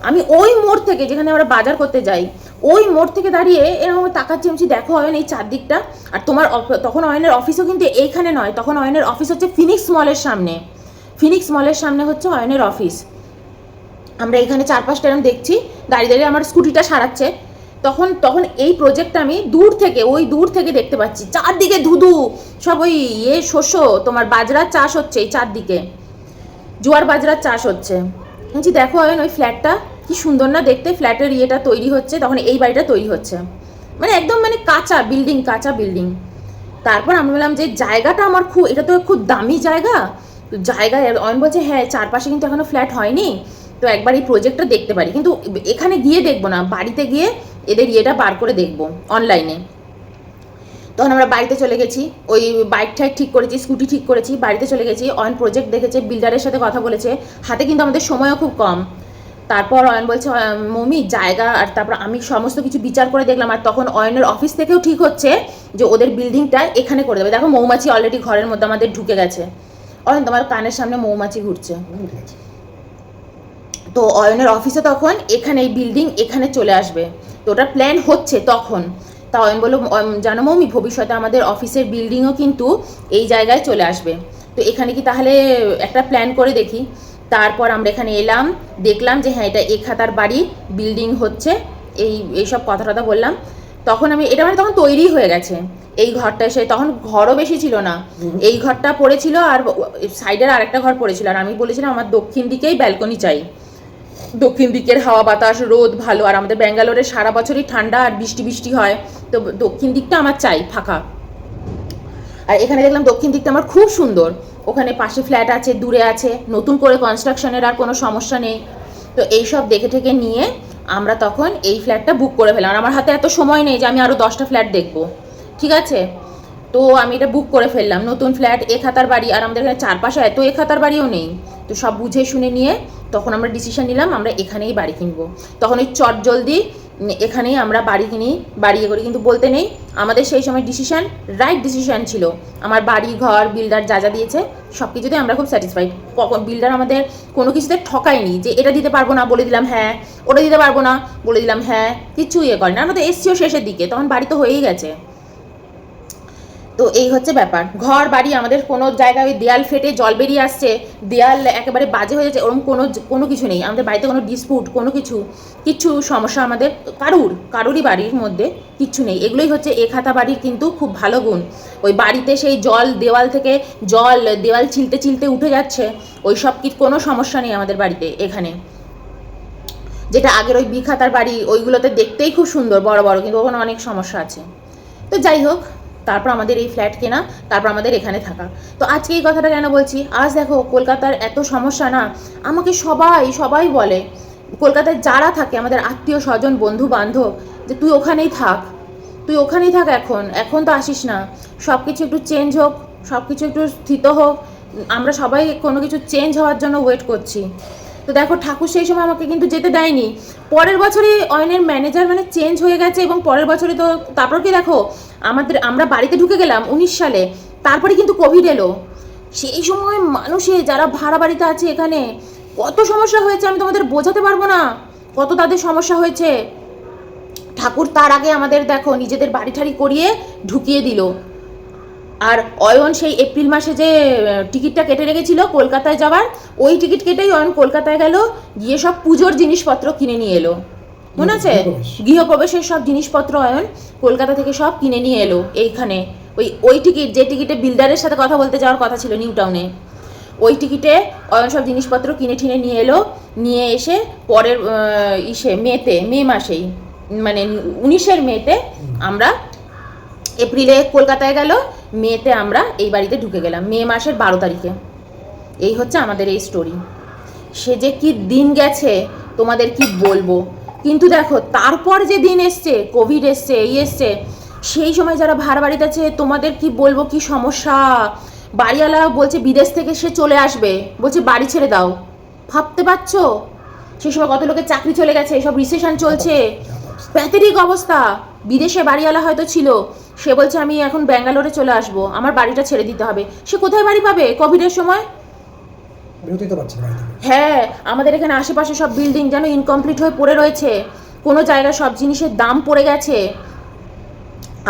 আমি ওই মোড় থেকে, যেখানে আমরা বাজার করতে যাই, ওই মোড় থেকে দাঁড়িয়ে এরকম তাকাচ্ছি, আমি দেখো অয়ন এই চারদিকটা। আর তোমার তখন অয়নের অফিসও কিন্তু এইখানে নয়, তখন অয়নের অফিস হচ্ছে ফিনিক্স মলের সামনে। ফিনিক্স মলের সামনে হচ্ছে অয়নের অফিস। আমরা এখানে 4-5টা এরকম দেখছি, দাঁড়িয়ে দাঁড়িয়ে আমার স্কুটিটা সারাচ্ছে। তখন এই প্রজেক্টটা আমি দূর থেকে দেখতে পাচ্ছি, চারদিকে ধুধু, সব ওই শস্য, তোমার বাজরার চাষ হচ্ছে, এই চারদিকে জোয়ার বাজরার চাষ হচ্ছে। বলছি দেখো অয়ন ওই ফ্ল্যাটটা কি সুন্দর না দেখতে, ফ্ল্যাটের ইয়েটা তৈরি হচ্ছে, তখন এই বাড়িটা তৈরি হচ্ছে, মানে একদম মানে কাঁচা বিল্ডিং। তারপর আমি বললাম যে জায়গাটা আমার এটা তো খুব দামি জায়গায় অয়ন বলছে হ্যাঁ, চারপাশে কিন্তু এখনো ফ্ল্যাট হয়নি, তো একবার এই প্রজেক্টটা দেখতে পারি, কিন্তু এখানে গিয়ে দেখবো না, বাড়িতে গিয়ে এদের ইয়েটা বার করে দেখবো অনলাইনে। তখন আমরা বাড়িতে চলে গেছি, ওই বাইক ঠিক করেছি, স্কুটি ঠিক করেছি, বাড়িতে চলে গেছি। অয়ন প্রজেক্ট দেখেছে, বিল্ডারের সাথে কথা বলেছে, হাতে কিন্তু আমাদের সময়ও খুব কম। তারপর অয়ন বলছে মমি জায়গা, আর তারপর আমি সমস্ত কিছু বিচার করে দেখলাম। আর তখন অয়নের অফিস থেকেও ঠিক হচ্ছে যে ওদের বিল্ডিংটা এখানে করে দেবে। দেখো মৌমাছি অলরেডি ঘরের মধ্যে আমাদের ঢুকে গেছে। অয়ন তোমার কানের সামনে মৌমাছি ঘুরছে। তো অয়নের অফিসে তখন এখানে এই বিল্ডিং এখানে চলে আসবে, তো ওটা প্ল্যান হচ্ছে তখন। তা অয়ন বললো জানো মৌমি, ভবিষ্যতে আমাদের অফিসের বিল্ডিংও কিন্তু এই জায়গায় চলে আসবে, তো এখানে কি তাহলে একটা প্ল্যান করে দেখি। তারপর আমরা এখানে এলাম, দেখলাম যে হ্যাঁ এটা খাতার বাড়ি, বিল্ডিং হচ্ছে, এইসব কথা বললাম। তখন আমি এটা মানে তখন তৈরি হয়ে গেছে এই ঘরটা, এসে তখন ঘরও বেশি ছিল না, এই ঘরটা পড়েছিল আর সাইডের আরেকটা ঘর পড়েছিল। আর আমি বলেছিলাম আমার দক্ষিণ দিকেই ব্যালকনি চাই, দক্ষিণ দিকের হাওয়া বাতাস রোদ ভালো, আর আমাদের ব্যাঙ্গালোরে সারা বছরই ঠান্ডা আর বৃষ্টি হয়, তো দক্ষিণ দিকটা আমার চাই ফাঁকা। আর এখানে দেখলাম দক্ষিণ দিকটা আমার খুব সুন্দর, ওখানে পাশে ফ্ল্যাট আছে, দূরে আছে, নতুন করে কনস্ট্রাকশনের আর কোনো সমস্যা নেই। তো এইসব দেখে ঠেকে নিয়ে আমরা তখন এই ফ্ল্যাটটা বুক করে ফেলাম। আর আমার হাতে এত সময় নেই যে আমি আরও 10টা ফ্ল্যাট দেখবো, ঠিক আছে? তো আমি এটা বুক করে ফেললাম, নতুন ফ্ল্যাট, খাতার বাড়ি, আর আমাদের এখানে চারপাশে এত খাতার বাড়িও নেই। তো সব বুঝে শুনে নিয়ে তখন আমরা ডিসিশন নিলাম আমরা এখানেই বাড়ি কিনবো। তখন ওই জলদি এখানেই আমরা বাড়ি কিনি, বাড়ি করি, কিন্তু বলতে নেই আমাদের সেই সময় ডিসিশন রাইট ডিসিশন ছিল। আমার বাড়ি ঘর বিল্ডার যা দিয়েছে সব কিছুতে আমরা খুব স্যাটিসফাইড। কখন বিল্ডার আমাদের কোনো কিছুতে ঠকায়নি যে এটা দিতে পারবো না বলে দিলাম হ্যাঁ, ওটা দিতে পারবো না বলে দিলাম হ্যাঁ, কিচ্ছু করেনি। আমাদের এসছিও শেষের দিকে, তখন বাড়ি তো হয়েই গেছে। তো এই হচ্ছে ব্যাপার, ঘর বাড়ি আমাদের কোনো জায়গায় দেয়াল ফেটে জল বেরিয়ে আসছে, দেয়াল একেবারে বাজে হয়ে যাচ্ছে, ওরকম কোনো কিছু নেই আমাদের বাড়িতে, কোনো ডিসপুট কোনো কিচ্ছু সমস্যা আমাদের কারুরই বাড়ির মধ্যে কিচ্ছু নেই। এগুলোই হচ্ছে খাতা বাড়ির কিন্তু খুব ভালো গুণ। ওই বাড়িতে সেই দেওয়াল ছিলতে উঠে যাচ্ছে, ওই সব কোনো সমস্যা নেই আমাদের বাড়িতে এখানে। যেটা আগের ওই খাতার বাড়ি ওইগুলোতে দেখতেই খুব সুন্দর বড় বড়, কিন্তু ওখানে অনেক সমস্যা আছে। তো যাই হোক, তারপর আমাদের এই ফ্ল্যাট কেনা, তারপর আমাদের এখানে থাকা। তো আজকে এই কথাটা কেন বলছি, আজ দেখো কলকাতার এত সমস্যা না, আমাকে সবাই সবাই বলে, কলকাতায় যারা থাকে আমাদের আত্মীয় স্বজন বন্ধু বান্ধব, যে তুই ওখানেই থাক, তুই ওখানেই থাক, এখন তো আসিস না, সব কিছু একটু চেঞ্জ হোক, সব কিছু একটু স্থিত হোক, আমরা সবাই কোনো কিছু চেঞ্জ হওয়ার জন্য ওয়েট করছি। তো দেখো ঠাকুর সেই সময় আমাকে কিন্তু যেতে দেয়নি। পরের বছরই অয়নের ম্যানেজার মানে চেঞ্জ হয়ে গেছে, এবং পরের বছরে তো তারপর কি দেখো আমরা বাড়িতে ঢুকে গেলাম 19 সালে, তারপরে কিন্তু কোভিড এলো। সেই সময় মানুষে যারা ভাড়া বাড়িতে আছে এখানে কত সমস্যা হয়েছে আমি তোমাদের বোঝাতে পারবো না, কত তাদের সমস্যা হয়েছে। ঠাকুর তার আগে আমাদের দেখো নিজেদের বাড়ি ঠাড়ি করিয়ে ঢুকিয়ে দিল। আর অয়ন সেই এপ্রিল মাসে যে টিকিটটা কেটে রেখেছিল কলকাতায় যাওয়ার, ওই টিকিট কেটেই অয়ন কলকাতায় গেল, গিয়ে সব পুজোর জিনিসপত্র কিনে নিয়ে এলো, মনে আছে? গৃহপ্রবেশের সব জিনিসপত্র অয়ন কলকাতা থেকে সব কিনে নিয়ে এলো এইখানে। ওই টিকিট, যে টিকিটে বিল্ডারের সাথে কথা বলতে যাওয়ার কথা ছিল নিউ টাউনে, ওই টিকিটে অয়ন সব জিনিসপত্র কিনে ঠিনে নিয়ে এলো। নিয়ে এসে পরের মে মাসেই মানে 19 মেতে আমরা, এপ্রিলে কলকাতায় গেল, মেতে আমরা এই বাড়িতে ঢুকে গেলাম, মে মাসের 12 তারিখে। এই হচ্ছে আমাদের এই স্টোরি। সে যে কি দিন গেছে তোমাদের কি বলবো। কিন্তু দেখো তারপর যে দিন এসছে, কোভিড এসছে, এই এসছে, সেই সময় যারা ভাড়া বাড়িতে আছে তোমাদের কি বলবো কি সমস্যা। বাড়িওয়ালা বলছে বিদেশ থেকে সে চলে আসবে, বলছে বাড়ি ছেড়ে দাও, ভাবতে পারছো? সেই সময় কত লোকের চাকরি চলে গেছে, সব রিসেশন চলছে, প্যাথেটিক অবস্থা। বিদেশে বাড়িওয়ালা হয়তো ছিল, সে বলছে আমি এখন ব্যাঙ্গালোরে চলে আসবো, আমার বাড়িটা ছেড়ে দিতে হবে। সে কোথায় বাড়ি পাবে কোভিডের সময়? হ্যাঁ, আমাদের এখানে আশেপাশে সব বিল্ডিং যেন ইনকমপ্লিট হয়ে পড়ে রয়েছে, কোনো জায়গায় সব জিনিসের দাম পড়ে গেছে।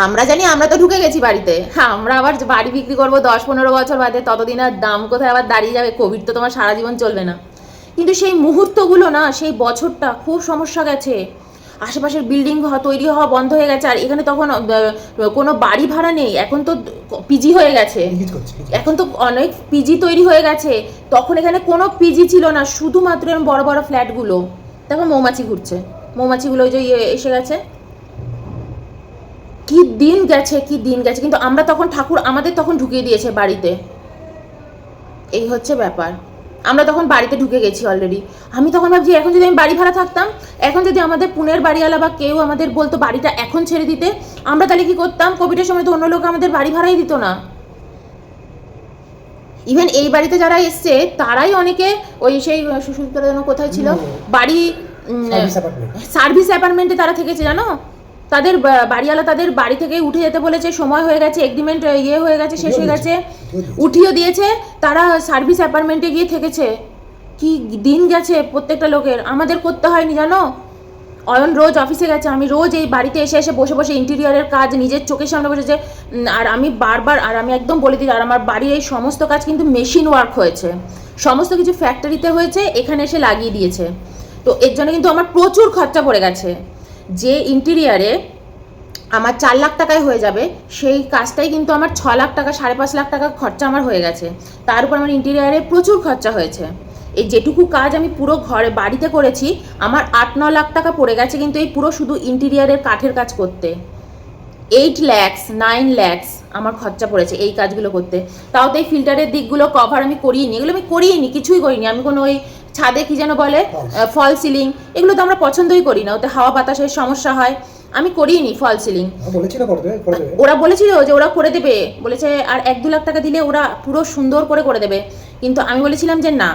আমরা জানি, আমরা তো ঢুকে গেছি বাড়িতে, হ্যাঁ আমরা আবার বাড়ি বিক্রি করবো 10-15 বছর বাদে, ততদিন আর দাম কোথায় আবার দাঁড়িয়ে যাবে, কোভিড তো তোমার সারা জীবন চলবে না। কিন্তু সেই মুহূর্তগুলো না, সেই বছরটা খুব সমস্যা গেছে। আশেপাশের বিল্ডিং তৈরি হওয়া বন্ধ হয়ে গেছে, আর এখানে তখন কোনো বাড়ি ভাড়া নেই, এখন তো পিজি হয়ে গেছে, এখন তো অনেক পিজি তৈরি হয়ে গেছে। তখন এখানে কোনো পিজি ছিল না, শুধুমাত্র বড় বড় ফ্ল্যাটগুলো। দেখো মৌমাছি ঘুরছে, মৌমাছিগুলো ওই যে এসে গেছে। কি দিন গেছে, কি দিন গেছে, কিন্তু আমরা তখন ঠাকুর আমাদের তখন ঢুকিয়ে দিয়েছে বাড়িতে। এই হচ্ছে ব্যাপার, আমরা তখন বাড়িতে ঢুকে গেছি অলরেডি। আমি তখন ভাবছি এখন যদি আমি বাড়ি ভাড়া থাকতাম, এখন যদি আমাদের পুনের বাড়িওয়ালা বা কেউ আমাদের বলতো বাড়িটা এখন ছেড়ে দিতে, আমরা তাহলে কি করতাম? কোভিডের সময় তো অন্য লোক আমাদের বাড়ি ভাড়াই দিত না। ইভেন এই বাড়িতে যারা এসছে তারাই অনেকে ওই সেই সুশীলতলা যেন কোথায় ছিল বাড়ি, সার্ভিস অ্যাপার্টমেন্টে তারা থেকেছে জানো। তাদের বাড়িওয়ালা তাদের বাড়ি থেকে উঠে যেতে বলেছে, সময় হয়ে গেছে, এগ্রিমেন্ট হয়ে গেছে, শেষ হয়ে গেছে, উঠিয়ে দিয়েছে, তারা সার্ভিস অ্যাপার্টমেন্টে গিয়ে থেকেছে। কি দিন গেছে প্রত্যেকটা লোকের, আমাদের করতে হয়নি জানো। অয়ন রোজ অফিসে গেছে, আমি রোজ এই বাড়িতে এসে এসে বসে বসে ইন্টেরিয়ারের কাজ নিজের চোখের সামনে বসেছে। আর আমি বারবার, আর আমি একদম বলে দিই, আর আমার বাড়ির এই সমস্ত কাজ কিন্তু মেশিন ওয়ার্ক হয়েছে, সমস্ত কিছু ফ্যাক্টরিতে হয়েছে, এখানে এসে লাগিয়ে দিয়েছে। তো এর জন্য কিন্তু আমার প্রচুর খরচা পড়ে গেছে। যে ইন্টেরিয়ারে আমার 4 লাখ টাকায় হয়ে যাবে, সেই কাজটাই কিন্তু আমার 6 লাখ টাকা, 5.5 লাখ টাকা খরচা আমার হয়ে গেছে। তার উপর আমার ইন্টেরিয়ারে প্রচুর খরচা হয়েছে। এই যেটুকু কাজ আমি পুরো ঘরে বাড়িতে করেছি, আমার 8-9 লাখ টাকা পড়ে গেছে কিন্তু এই পুরো শুধু ইন্টেরিয়ারের কাঠের কাজ করতে। 8 lakhs 9 lakhs আমার খরচা পড়েছে এই কাজগুলো করতে। তাও তো এই ফিল্টারের দিকগুলো কভার আমি করিনি, এগুলো আমি করিনি, কিছুই করিনি। আমি কোনো ওই ছাদে কি যেন বলে ফল সিলিং, এগুলো তো আমরা পছন্দই করি না, ওতে হাওয়া বাতাসের সমস্যা হয়, আমি করিনি ফল সিলিং। ওরা বলেছিল যে ওরা করে দেবে, বলেছে আর 1-2 লাখ টাকা দিলে ওরা পুরো সুন্দর করে করে দেবে। কিন্তু আমি বলেছিলাম যে না,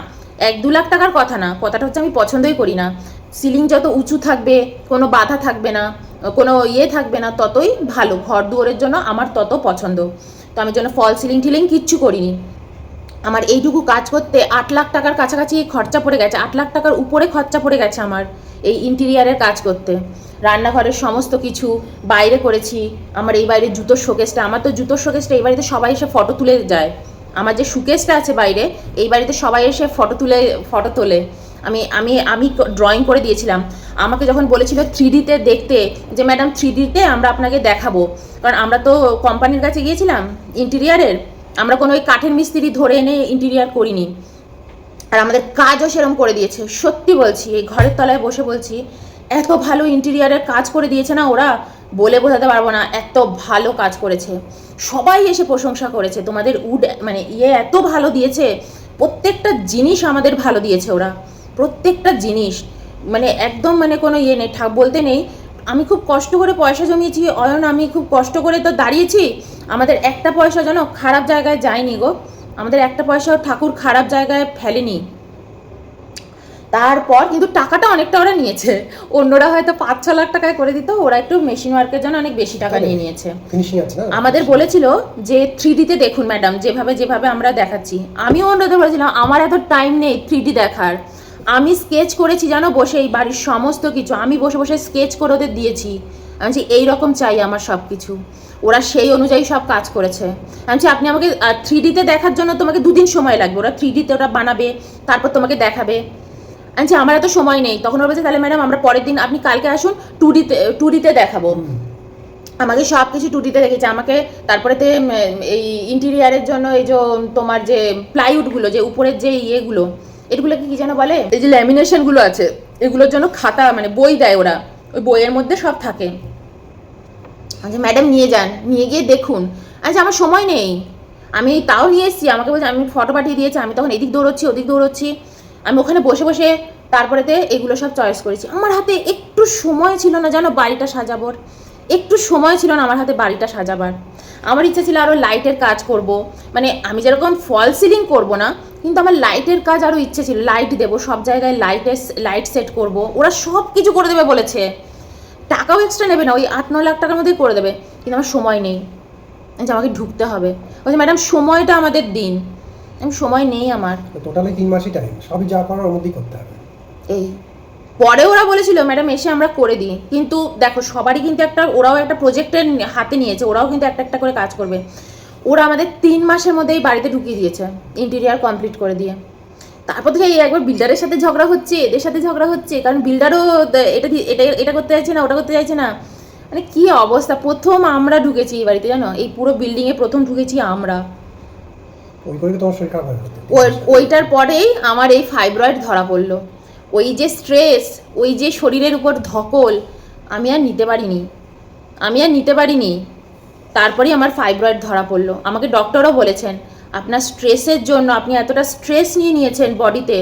1-2 লাখ টাকার কথা না, কথাটা হচ্ছে আমি পছন্দই করি না। সিলিং যত উঁচু থাকবে, কোনো বাধা থাকবে না, কোনো থাকবে না, ততই ভালো ঘর দুয়ারের জন্য, আমার তত পছন্দ। তো আমি জন্য ফল সিলিং টিলিং কিচ্ছু করিনি। আমার এইটুকু কাজ করতে 8 লাখ টাকার কাছাকাছি খরচা পড়ে গেছে, 8 লাখ টাকার উপরে খরচা পড়ে গেছে আমার এই ইন্টেরিয়ারের কাজ করতে। রান্নাঘরের সমস্ত কিছু বাইরে করেছি, আমার এই বাইরে জুতোর শোকেসটা, আমার তো জুতোর শোকেসটা এই বাড়িতে সবাই এসে ফটো তুলে যায়। আমার যে শোকেসটা আছে বাইরে, এই বাড়িতে সবাই এসে ফটো তোলে। আমি ড্রয়িং করে দিয়েছিলাম। আমাকে যখন বলেছিল 3D-তে দেখতে, যে ম্যাডাম 3D-তে আমরা আপনাকে দেখাবো, কারণ আমরা তো কোম্পানির কাছে গিয়েছিলাম ইন্টেরিয়ারের, আমরা কোনো ওই কাঠের মিস্ত্রি ধরে এনে ইন্টেরিয়ার করিনি। আর আমাদের কাজও সেরকম করে দিয়েছে, সত্যি বলছি, এই ঘরের তলায় বসে বলছি, এত ভালো ইন্টেরিয়ারের কাজ করে দিয়েছে না ওরা, বলে বোঝাতে পারবো না, এত ভালো কাজ করেছে। সবাই এসে প্রশংসা করেছে, তোমাদের উড মানে এত ভালো দিয়েছে, প্রত্যেকটা জিনিস আমাদের ভালো দিয়েছে ওরা, প্রত্যেকটা জিনিস মানে একদম মানে কোনো নেই, বলতে নেই। আমি খুব কষ্ট করে পয়সা জমিয়েছি অয়ন, আমি খুব কষ্ট করে তো দাঁড়িয়েছি, আমাদের একটা পয়সা যেন খারাপ জায়গায় যায়নি গো, আমাদের একটা পয়সাও ঠাকুর খারাপ জায়গায় ফেলেনি। তারপর কিন্তু টাকাটা অনেকটা ওরা নিয়েছে, অন্যরা হয়তো 5-6 লাখ টাকায় করে দিত, ওরা একটু মেশিন ওয়ার্কের জন্য অনেক বেশি টাকা নিয়ে নিয়েছে। আমাদের বলেছিল যে 3D-তে দেখুন ম্যাডাম, যেভাবে আমরা দেখাচ্ছি। আমিও অন্যদের বলেছিলাম আমার এত টাইম নেই 3D দেখার, আমি স্কেচ করেছি জানো বসে, এই বাড়ির সমস্ত কিছু আমি বসে বসে স্কেচ করে ওদের দিয়েছি। আমি বলছি এইরকম চাই আমার সব কিছু, ওরা সেই অনুযায়ী সব কাজ করেছে। আমি বলছি আপনি আমাকে 3D-তে দেখার জন্য তোমাকে 2 দিন সময় লাগবে, ওরা 3D-তে ওরা বানাবে, তারপর তোমাকে দেখাবে। আচ্ছা আমার এত সময় নেই। তখন ওরা বলছে তাহলে ম্যাডাম আমরা পরের দিন, আপনি কালকে আসুন 2D-তে দেখাবো। আমাকে সব কিছু 2D-তে দেখেছে আমাকে। তারপরেতে এই ইন্টেরিয়ারের জন্য এই যে তোমার যে প্লাইউডগুলো, যে উপরের যে ইয়েগুলো, এগুলোকে কি যেন বলে, এই যে ল্যামিনেশনগুলো আছে, এগুলোর জন্য খাতা মানে বই দেয় ওরা, ওই বইয়ের মধ্যে সব থাকে। আচ্ছা ম্যাডাম নিয়ে যান, নিয়ে গিয়ে দেখুন। আচ্ছা আমার সময় নেই, আমি তাও নিয়ে এসেছি। আমাকে বলছে, আমি ফটো পাঠিয়ে দিয়েছি, আমি তখন এদিক দৌড়চ্ছি ওদিক দৌড়চ্ছি, আমি ওখানে বসে বসে তারপরেতে এগুলো সব চয়েস করেছি। আমার হাতে একটু সময় ছিল না জানো বাড়িটা সাজাবার, একটু সময় ছিল না আমার হাতে বাড়িটা সাজাবার। আমার ইচ্ছা ছিল আরও লাইটের কাজ করব, মানে আমি যেরকম ফল সিলিং করব না, কিন্তু আমার লাইটের কাজ আরও ইচ্ছে ছিল, লাইট দেবো সব জায়গায়, লাইট সেট করব। ওরা সব কিছু করে দেবে বলেছে, টাকাও এক্সট্রা নেবে না, ওই 8-9 লাখ টাকার মধ্যেই করে দেবে। কিন্তু আমার সময় নেই, যে আমাকে ঢুকতে হবে। বলছে ম্যাডাম সময়টা আমাদের দিন। সময় নেই আমার,
টোটালি 3 মাসই টাইম, সবই যা করার ওর মধ্যেই করতে হবে।
এই পরে ওরা বলেছিল ম্যাডাম এসে আমরা করে দিই, কিন্তু দেখো সবারই কিন্তু একটা, ওরাও একটা প্রজেক্টের হাতে নিয়েছে, ওরাও কিন্তু একটা একটা করে কাজ করবে। ওরা আমাদের 3 মাসের মধ্যেই বাড়িতে ঢুকিয়ে দিয়েছে, ইন্টেরিয়ার কমপ্লিট করে দিয়ে। তারপর থেকে এই একবার বিল্ডারের সাথে ঝগড়া হচ্ছে, এদের সাথে ঝগড়া হচ্ছে, কারণ বিল্ডারও এটা এটা এটা করতে চাইছে না, ওটা করতে চাইছে না। মানে কি অবস্থা, প্রথম আমরা ঢুকেছি এই বাড়িতে জানো, এই পুরো বিল্ডিংয়ে প্রথম ঢুকেছি আমরা। ওইটার পরেই আমার এই ফাইব্রয়েড ধরা পড়লো। ওই যে স্ট্রেস, ওই যে শরীরের উপর ধকল, আমি আর নিতে পারিনি। তারপরেই আমার ফাইব্রয়েড ধরা পড়লো। আমাকে ডক্টরও বলেছেন আপনার স্ট্রেসের জন্য, আপনি এতটা স্ট্রেস নিয়েছেন বডিতে,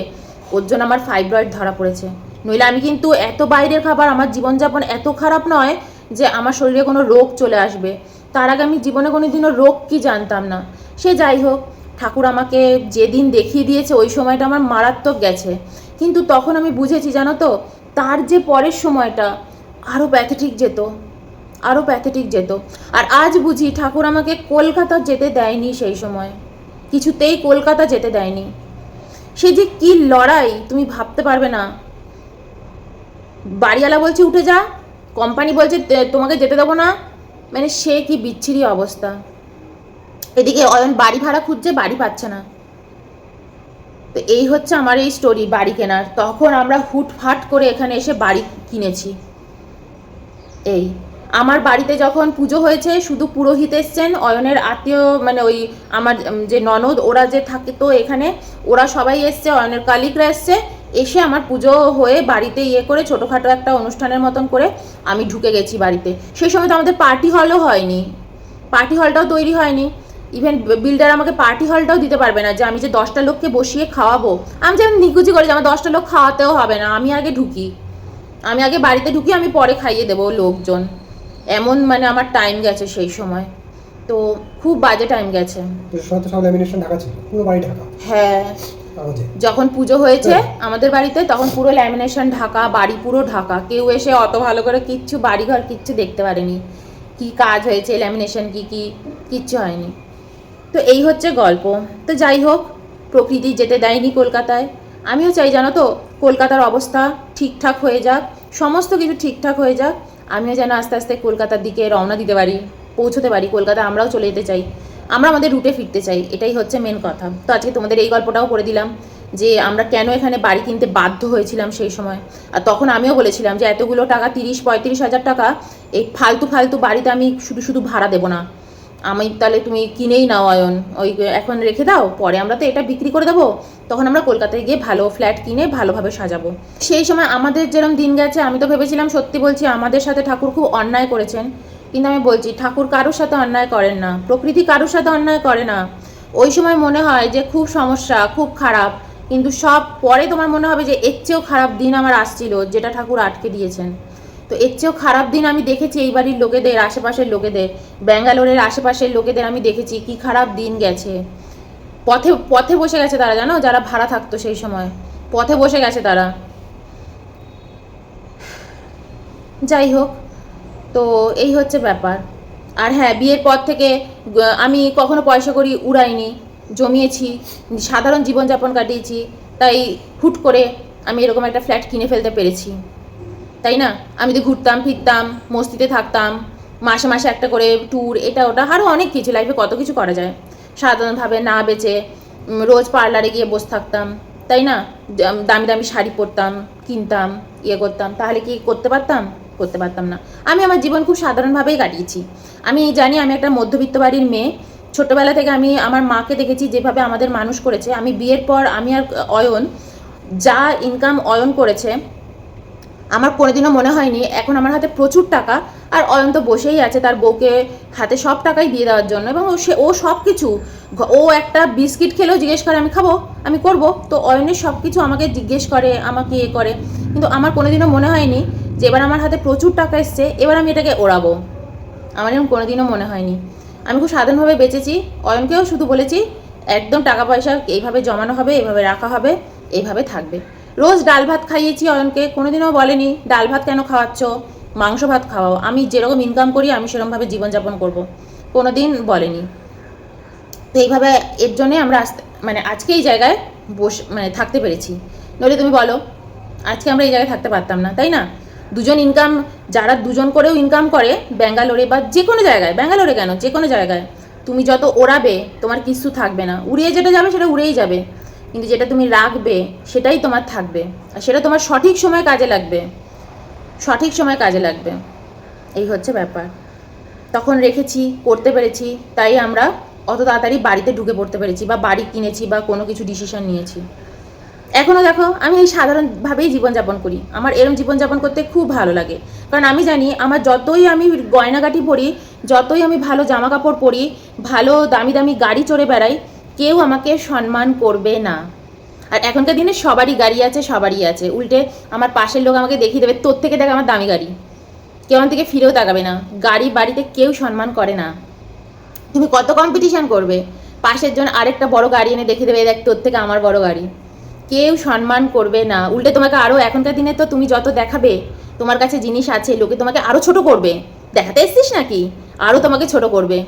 ওর জন্য আমার ফাইব্রয়েড ধরা পড়েছে। নইলে আমি কিন্তু এত বাইরের খাবার, আমার জীবনযাপন এত খারাপ নয় যে আমার শরীরে কোনো রোগ চলে আসবে। তার আগে আমি জীবনে কোনো দিনও রোগ কি জানতাম না। সে যাই হোক, ঠাকুর আমাকে যেদিন দেখিয়ে দিয়েছে ওই সময়টা আমার মারাত্মক গেছে, কিন্তু তখন আমি বুঝেছি জানো তো, তার যে পরের সময়টা আরও প্যাথেটিক যেত। আর আজ বুঝি ঠাকুর আমাকে কলকাতা যেতে দেয়নি, সেই সময় কিছুতেই কলকাতা যেতে দেয়নি। সে যে কি লড়াই তুমি ভাবতে পারবে না। বাড়িওয়ালা বলছে উঠে যা, কোম্পানি বলছে তোমাকে যেতে দেবো না, মানে সে কি বিচ্ছিরি অবস্থা। এদিকে অয়ন বাড়ি ভাড়া খুঁজছে, বাড়ি পাচ্ছে না। তো এই হচ্ছে আমার এই স্টোরি বাড়ি কেনার। তখন আমরা হুটফাট করে এখানে এসে বাড়ি কিনেছি। এই আমার বাড়িতে যখন পুজো হয়েছে, শুধু পুরোহিত এসছেন, অয়নের আত্মীয় মানে ওই আমার যে ননদ ওরা যে থাকে তো এখানে, ওরা সবাই এসছে, অয়নের কালিকরা এসছে, এসে আমার পুজো হয়ে বাড়িতে করে ছোটোখাটো একটা অনুষ্ঠানের মতন করে আমি ঢুকে গেছি বাড়িতে। সেই সময় তো আমাদের পার্টি হলও হয়নি, পার্টি হলটাও তৈরি হয়নি। ইভেন বিল্ডার আমাকে পার্টি হলটাও দিতে পারবে না, যে আমি যে 10টা লোককে বসিয়ে খাওয়াবো। আমি যেমন নিকুচি করি যে আমার 10টা লোক খাওয়াতেও হবে না, আমি আগে বাড়িতে ঢুকি, আমি পরে খাইয়ে দেবো লোকজন। এমন মানে আমার টাইম গেছে সেই সময়, তো খুব বাজে টাইম গেছে। হ্যাঁ, যখন পুজো হয়েছে আমাদের বাড়িতে তখন পুরো ল্যামিনেশন ঢাকা, বাড়ি পুরো ঢাকা, কেউ এসে অত ভালো করে কিচ্ছু বাড়িঘর কিচ্ছু দেখতে পারেনি, কি কাজ হয়েছে ল্যামিনেশন কিচ্ছু হয়নি। তো এই হচ্ছে গল্প। তো যাই হোক, প্রকৃতি যেতে দেয়নি কলকাতায়। আমিও চাই জানো তো কলকাতার অবস্থা ঠিকঠাক হয়ে যাক, সমস্ত কিছু ঠিকঠাক হয়ে যাক, আমিও যেন আস্তে আস্তে কলকাতার দিকে রওনা দিতে পারি, পৌঁছতে পারি। কলকাতা আমরাও চলে যেতে চাই, আমরা আমাদের রুটে ফিরতে চাই, এটাই হচ্ছে মেন কথা। তো আজকে তোমাদের এই গল্পটাও করে দিলাম যে আমরা কেন এখানে বাড়ি কিনতে বাধ্য হয়েছিলাম সেই সময়। আর তখন আমিও বলেছিলাম যে এতগুলো টাকা, 30-35 হাজার টাকা এই ফালতু বাড়িতে আমি শুধু ভাড়া দেবো না, আমি তাহলে তুমি কিনেই নাও অয়ন, ওই এখন রেখে দাও, পরে আমরা তো এটা বিক্রি করে দেবো, তখন আমরা কলকাতায় গিয়ে ভালো ফ্ল্যাট কিনে ভালোভাবে সাজাবো। সেই সময় আমাদের যেরকম দিন গেছে, আমি তো ভেবেছিলাম, সত্যি বলছি, আমাদের সাথে ঠাকুর খুব অন্যায় করেছেন। কিন্তু আমি বলছি, ঠাকুর কারোর সাথে অন্যায় করেন না, প্রকৃতি কারোর সাথে অন্যায় করে না। ওই সময় মনে হয় যে খুব সমস্যা, খুব খারাপ, কিন্তু সব পরে তোমার মনে হবে যে এর চেয়েও খারাপ দিন আমার আসছিল, যেটা ঠাকুর আটকে দিয়েছেন। তো এর চেয়েও খারাপ দিন আমি দেখেছি এই বাড়ির লোকেদের, আশেপাশের লোকেদের, ব্যাঙ্গালোরের আশেপাশের লোকেদের আমি দেখেছি কি খারাপ দিন গেছে। পথে পথে বসে গেছে তারা, জানো, যারা ভাড়া থাকতো সেই সময় পথে বসে গেছে তারা। যাই হোক, তো এই হচ্ছে ব্যাপার। আর হ্যাঁ, বিয়ের পর থেকে আমি কখনো পয়সা করি উড়াইনি, জমিয়েছি, সাধারণ জীবনযাপন কাটিয়েছি, তাই হুট করে আমি এরকম একটা ফ্ল্যাট কিনে ফেলতে পেরেছি, তাই না? আমি তো ঘুরতাম ফিরতাম, মস্তিতে থাকতাম, মাসে মাসে একটা করে ট্যুর, এটা ওটা, আরও অনেক কিছু, লাইফে কত কিছু করা যায়। সাধারণভাবে না বেচে রোজ পার্লারে গিয়ে বসে থাকতাম, তাই না? দামি দামি শাড়ি পরতাম, কিনতাম, ইয়ে করতাম, তাহলে কি করতে পারতাম? করতে পারতাম না। আমি আমার জীবন খুব সাধারণভাবেই কাটিয়েছি। আমি জানি আমি একটা মধ্যবিত্ত বাড়ির মেয়ে। ছোটোবেলা থেকে আমি আমার মাকে দেখেছি যেভাবে আমাদের মানুষ করেছে। আমি বিয়ের পর আমি আর অয়ন যা ইনকাম অয়ন করেছে, আমার কোনোদিনও মনে হয়নি এখন আমার হাতে প্রচুর টাকা আর অয়ন তো বসেই আছে তার বউকে হাতে সব টাকাই দিয়ে দেওয়ার জন্য, এবং ও সব কিছু, ও একটা বিস্কিট খেলেও জিজ্ঞেস করে আমি খাবো, আমি করব। তো অয়নের সব কিছু আমাকে জিজ্ঞেস করে, আমাকে এ করে। কিন্তু আমার কোনোদিনও মনে হয়নি যে এবার আমার হাতে প্রচুর টাকা এসছে, এবার আমি এটাকে ওড়াবো। আমার এরকম কোনোদিনও মনে হয়নি। আমি খুব সাধারণভাবে বেঁচেছি। অয়নকেও শুধু বলেছি একদম টাকা পয়সা এইভাবে জমানো হবে, এইভাবে রাখা হবে, এইভাবে থাকবে। রোজ ডাল ভাত খাইয়েছি অয়নকে, কোনোদিনও বলেনি ডাল ভাত কেন খাওয়াচ্ছ, মাংস ভাত খাওয়াও, আমি যেরকম ইনকাম করি আমি সেরকমভাবে জীবনযাপন করব, কোনোদিন বলেনি। তো এইভাবে এর জন্যে আমরা আজকে এই জায়গায় থাকতে পেরেছি। নইলে তুমি বলো আজকে আমরা এই জায়গায় থাকতে পারতাম না, তাই না? দুজন ইনকাম, যারা দুজন করেও ইনকাম করে ব্যাঙ্গালোরে বা যে কোনো জায়গায়, ব্যাঙ্গালোরে কেন, যে কোনো জায়গায়, তুমি যত ওড়াবে তোমার কিছু থাকবে না। উড়িয়ে যেটা যাবে সেটা উড়েই যাবে, কিন্তু যেটা তুমি রাখবে সেটাই তোমার থাকবে, আর সেটা তোমার সঠিক সময় কাজে লাগবে, সঠিক সময় কাজে লাগবে। এই হচ্ছে ব্যাপার। তখন রেখেছি, করতে পেরেছি, তাই আমরা অত তাড়াতাড়ি বাড়িতে ঢুকে পড়তে পেরেছি, বা বাড়ি কিনেছি, বা কোনো কিছু ডিসিশন নিয়েছি। এখনও দেখো আমি এই সাধারণভাবেই জীবনযাপন করি। আমার এরম জীবনযাপন করতে খুব ভালো লাগে, কারণ আমি জানি আমার যতই আমি গয়নাগাটি পরি, যতই আমি ভালো জামা কাপড় পরি, ভালো দামি দামি গাড়ি চড়ে বেড়াই, কেউ আমাকে সম্মান করবে না। আর এখনকার দিনে সবারই গাড়ি আছে, সবারই আছে। উল্টে আমার পাশের লোক আমাকে দেখিয়ে দেবে, তোর থেকে দেখ আমার দামি গাড়ি, কেউ আমার থেকে ফিরেও তাকাবে না। গাড়ি বাড়িতে কেউ সম্মান করে না। তুমি কত কম্পিটিশান করবে, পাশের জন আরেকটা বড় গাড়ি এনে দেখিয়ে দেবে, দেখ তোর থেকে আমার বড় গাড়ি, কেউ সম্মান করবে না। উল্টে তোমাকে আরও, এখনকার দিনে তো তুমি যত দেখাবে তোমার কাছে জিনিস আছে, লোকে তোমাকে আরও ছোট করবে, দেখাতে এসছিস নাকি, আরও তোমাকে ছোট করবে।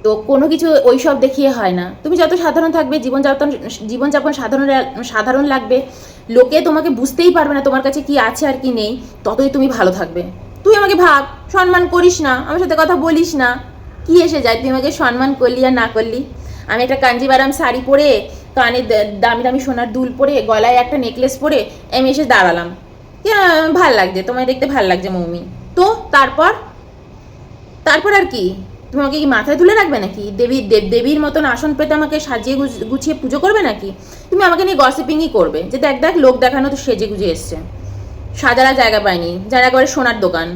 তো কোনো কিছু ওইসব দেখিয়ে হয় না। তুমি যত সাধারণ থাকবে, জীবনযাপন সাধারণ লাগবে, লোকে তোমাকে বুঝতেই পারবে না তোমার কাছে কি আছে আর কি নেই, ততই তুমি ভালো থাকবে। তুই আমাকে ভাব, সম্মান করিস না, আমার সাথে কথা বলিস না, কি এসে যায় তুই আমাকে সম্মান করলি আর না করলি? আমি একটা কাঞ্জিবারাম শাড়ি পরে, কানে দামি দামি সোনার দুল পরে, গলায় একটা নেকলেস পরে আমি এসে দাঁড়ালাম, ভাল লাগছে, তোমায় দেখতে ভাল লাগছে মৌমি। তো তারপর আর কি? তুমি আমাকে কি মাথায় তুলে রাখবে নাকি? দেবীর মতন আসন পেতে আমাকে সাজিয়ে গুছিয়ে পুজো করবে নাকি? তুমি আমাকে নিয়ে গসিপিংই করবে যে দেখ দেখ লোক দেখানো তো সেজে গুজে এসছে, সাজারা জায়গা পায়নি, যারা একেবারে সোনার দোকান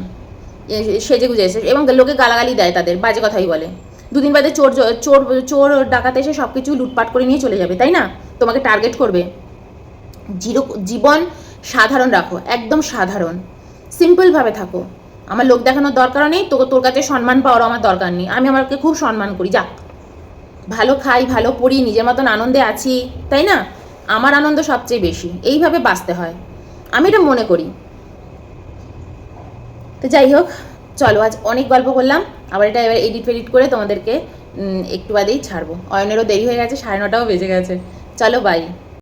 সেজে গুজে এসছে, এবং লোকে গালাগালি দেয়, তাদের বাজে কথাই বলে। দুদিন বাদে চোর ডাকাতে এসে সব কিছু লুটপাট করে নিয়ে চলে যাবে, তাই না? তোমাকে টার্গেট করবে। জীবন সাধারণ রাখো, একদম সাধারণ, সিম্পলভাবে থাকো। আমার লোক দেখানোর দরকার নেই, তোর কাছে সম্মান পাওয়ারও আমার দরকার নেই। আমি আমাকে খুব সম্মান করি, যা ভালো খাই, ভালো পড়ি, নিজের মতন আনন্দে আছি, তাই না? আমার আনন্দ সবচেয়ে বেশি, এইভাবে বাঁচতে হয়, আমি এটা মনে করি। তো যাই হোক, চলো আজ অনেক গল্প করলাম, আবার এটা এবার এডিট করে তোমাদেরকে একটু বাদেই ছাড়বো। অয়নেরও দেরি হয়ে গেছে, 9:30টাও বেজে গেছে। চলো বাই।